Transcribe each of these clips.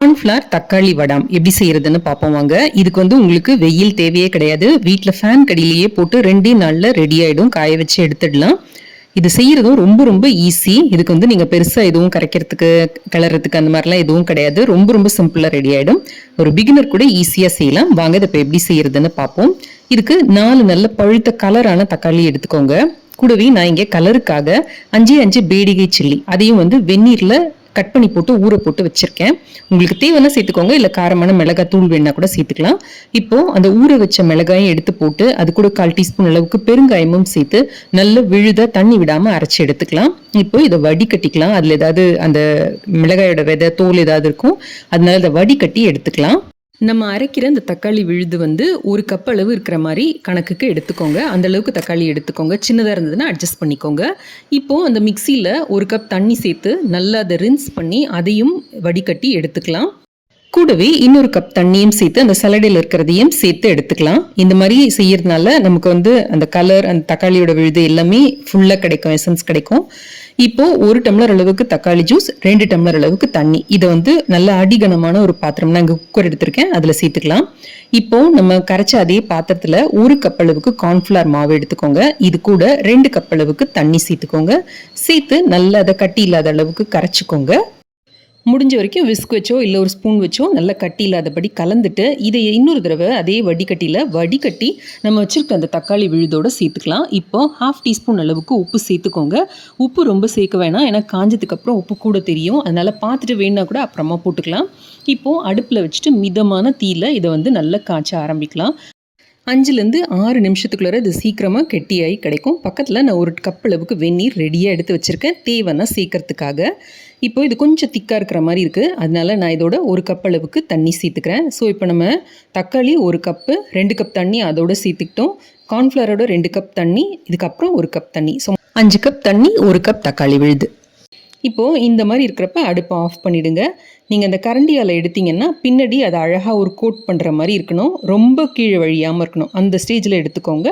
Cornflour தக்காளி வடாம் எப்படி செய்யறதுன்னு பார்ப்போம் வாங்க. இதுக்கு உங்களுக்கு வெயில் தேவையே கிடையாது. வீட்டில் ஃபேன் கடியிலேயே போட்டு 2 நாளில் ரெடி ஆகிடும். காய வச்சு எடுத்துடலாம். இது செய்யறதும் ரொம்ப ரொம்ப ஈஸி. இதுக்கு நீங்கள் பெருசாக எதுவும் கரைக்கிறதுக்கு கிளறதுக்கு அந்த மாதிரிலாம் எதுவும் கிடையாது. ரொம்ப ரொம்ப சிம்பிளாக ரெடி ஆகிடும். ஒரு பிகினர் கூட ஈஸியாக செய்யலாம். வாங்க இதை இப்போ எப்படி செய்யறதுன்னு பார்ப்போம். இதுக்கு 4 நல்ல பழுத்த கலரான தக்காளி எடுத்துக்கோங்க. கூடவே நான் இங்கே கலருக்காக 5 பேடிகை சில்லி அதையும் வெந்நீரில் கட் பண்ணி போட்டு ஊற போட்டு வச்சிருக்கேன். உங்களுக்கு தேவைன்னா சேர்த்துக்கோங்க, இல்லை காரமான மிளகாய் தூள் வேணா கூட சேர்த்துக்கலாம். இப்போ அந்த ஊற வச்ச மிளகாயும் எடுத்து போட்டு அது கூட 1/4 டீஸ்பூன் அளவுக்கு பெருங்காயமும் சேர்த்து நல்ல விழுத தண்ணி விடாம அரைச்சி எடுத்துக்கலாம். இப்போ இதை வடிகட்டிக்கலாம். அதுல ஏதாவது அந்த மிளகாயோட விதை தோல் ஏதாவது இருக்கும், அதனால இதை வடிகட்டி எடுத்துக்கலாம். நம்ம அரைக்கிற இந்த தக்காளி விழுது 1 கப் அளவு இருக்கிற மாதிரி கணக்குக்கு எடுத்துக்கோங்க. அந்த அளவுக்கு தக்காளி எடுத்துக்கோங்க. சின்னதாக இருந்ததுன்னா அட்ஜஸ்ட் பண்ணிக்கோங்க. இப்போது அந்த மிக்சியில் 1 கப் தண்ணி சேர்த்து நல்லா அதை ரின்ஸ் பண்ணி அதையும் வடிகட்டி எடுத்துக்கலாம். கூடவே இன்னொரு கப் தண்ணியும் சேர்த்து அந்த சலடையில் இருக்கிறதையும் சேர்த்து எடுத்துக்கலாம். இந்த மாதிரி செய்யறதுனால நமக்கு அந்த கலர், அந்த தக்காளியோட விழுது எல்லாமே ஃபுல்லாக கிடைக்கும், எசன்ஸ் கிடைக்கும். இப்போ 1 டம்ளர் அளவுக்கு தக்காளி ஜூஸ், 2 டம்ளர் அளவுக்கு தண்ணி, இதை நல்ல அடிகனமான ஒரு பாத்திரம், நான் இங்கே குக்கர் எடுத்திருக்கேன், அதில் சேர்த்துக்கலாம். இப்போ நம்ம கரைச்ச அதே பாத்திரத்தில் 1 கப் அளவுக்கு கார்ன்ஃப்ளவர் மாவு எடுத்துக்கோங்க. இது கூட 2 கப் அளவுக்கு தண்ணி சேர்த்துக்கோங்க. சேர்த்து நல்லா அதை கட்டி இல்லாத அளவுக்கு கரைச்சிக்கோங்க. முடிஞ்ச வரைக்கும் விஸ்க் வச்சோ இல்லை ஒரு ஸ்பூன் வச்சோ நல்லா கட்டி இல்லாதபடி கலந்துட்டு இதை இன்னொரு தடவை அதே வடிகட்டி நம்ம வச்சிருக்க அந்த தக்காளி விழுதோடு சேர்த்துக்கலாம். இப்போ 1/2 டீஸ்பூன் அளவுக்கு உப்பு சேர்த்துக்கோங்க. உப்பு ரொம்ப சேர்க்க வேணாம், ஏன்னா காஞ்சதுக்கப்புறம் உப்பு கூட தெரியும். அதனால் பார்த்துட்டு வேணுன்னா கூட அப்புறமா போட்டுக்கலாம். இப்போது அடுப்பில் வச்சுட்டு மிதமான தீயில் இதை நல்லா காய்ச்ச ஆரம்பிக்கலாம். 5லேருந்து 6 நிமிஷத்துக்குள்ளார இது சீக்கிரமாக கெட்டியாகி கிடைக்கும். பக்கத்தில் நான் 1 கப் அளவுக்கு வெந்நீர் ரெடியாக எடுத்து வச்சுருக்கேன், தேவைன்னா சேர்க்கறதுக்காக. இப்போ இது கொஞ்சம் திக்காக இருக்கிற மாதிரி இருக்குது, அதனால நான் இதோட 1 கப் அளவுக்கு தண்ணி சேர்த்துக்கிறேன். ஸோ இப்போ நம்ம தக்காளி 1 கப்பு, 2 கப் தண்ணி அதோடு சேர்த்துக்கிட்டோம். கார்ன்ஃப்ளவரோட 2 கப் தண்ணி, இதுக்கப்புறம் 1 கப் தண்ணி. ஸோ 5 கப் தண்ணி, 1 கப் தக்காளி விழுது. இப்போது இந்த மாதிரி இருக்கிறப்ப அடுப்பை ஆஃப் பண்ணிவிடுங்க. நீங்கள் அந்த கரண்டியால் எடுத்திங்கன்னா பின்னாடி அதை அழகாக ஒரு கோட் பண்ணுற மாதிரி இருக்கணும், ரொம்ப கீழே வழியாமல் இருக்கணும். அந்த ஸ்டேஜில் எடுத்துக்கோங்க.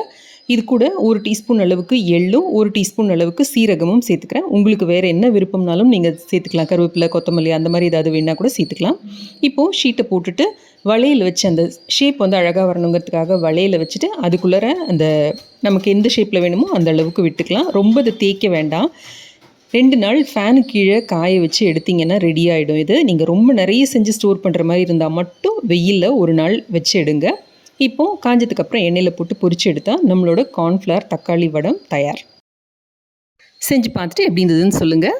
இது கூட 1 டீஸ்பூன் அளவுக்கு எள்ளும் 1 டீஸ்பூன் அளவுக்கு சீரகமும் சேர்த்துக்கிறேன். உங்களுக்கு வேறு என்ன விருப்பம்னாலும் நீங்கள் சேர்த்துக்கலாம். கருவேப்பிலை, கொத்தமல்லி அந்த மாதிரி ஏதாவது வேணால் கூட சேர்த்துக்கலாம். இப்போது ஷீட்டை போட்டுட்டு வளையல் வச்சு அந்த ஷேப் அழகாக வரணுங்கிறதுக்காக வளையல் வச்சுட்டு அதுக்குள்ளே அந்த நமக்கு எந்த ஷேப்பில் வேணுமோ அந்த அளவுக்கு விட்டுக்கலாம். ரொம்ப அதை தேய்க்க வேண்டாம். 2 நாள் ஃபேனு கீழே காய வச்சு எடுத்திங்கன்னா ரெடி ஆகிடும். இது நீங்கள் ரொம்ப நிறைய செஞ்சு ஸ்டோர் பண்ணுற மாதிரி இருந்தால் மட்டும் வெயிலில் 1 நாள் வச்சு எடுங்க. இப்போது காஞ்சதுக்கப்புறம் எண்ணெயில் போட்டு பொரிச்சு எடுத்தால் நம்மளோட கார்ன்ஃப்ளவர் தக்காளி வடம் தயார். செஞ்சு பார்த்துட்டு எப்படி இருந்ததுன்னு சொல்லுங்கள்.